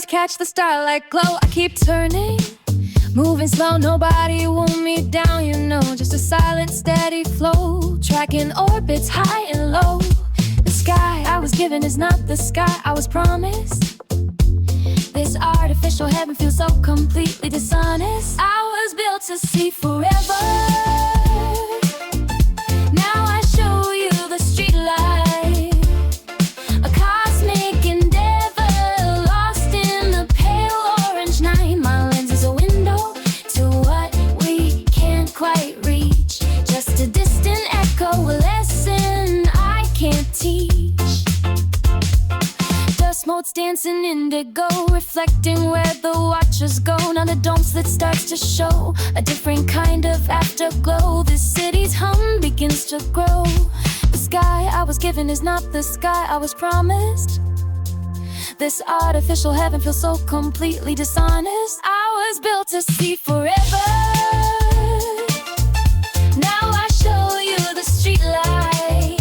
catch the starlight glow. I keep turning, moving slow, nobody will me down, you know. Just a silent, steady flow, tracking orbits high and low. The sky I was given is not the sky I was promised. This artificial heaven feels so completely dishonest. I was built to see forever. Now I show you the street light, a cosmic endeavor, lost in the pale orange night. My lens is a window to what we can't quite reach, just a distant echo, a lesson I can't teach. Dust motes dancing indigo, reflecting where the watchers go. Now the dome slit starts to show a different kind of afterglow. This city's hum begins to grow. The sky I was given is not the sky I was promised. This artificial heaven feels so completely dishonest. I was built to see forever. Now I show you the street light,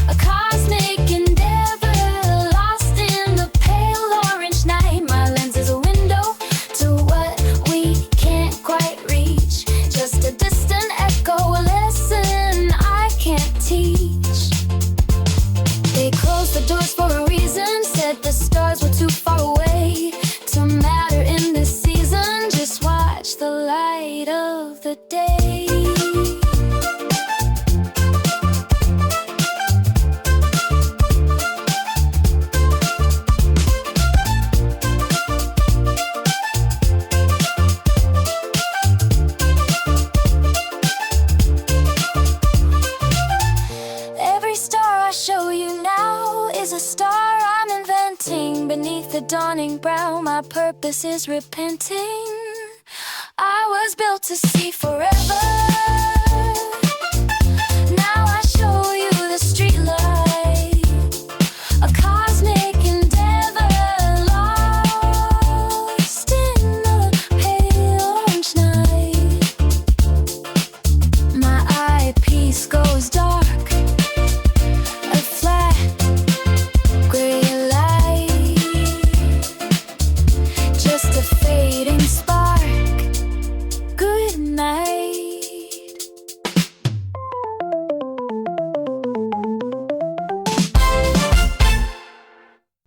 a cosmic endeavor, lost in the pale orange night. My lens is a window to what we can't quite reach, just a distant echo, a lesson I can't teach. They closed the doors for a reason, said the stars were too far away to matter in this season. Just watch the light of the day. Every star I show you now is a star I'm inventing. Beneath the dawning brow, my purpose is repenting. I was built to see forever.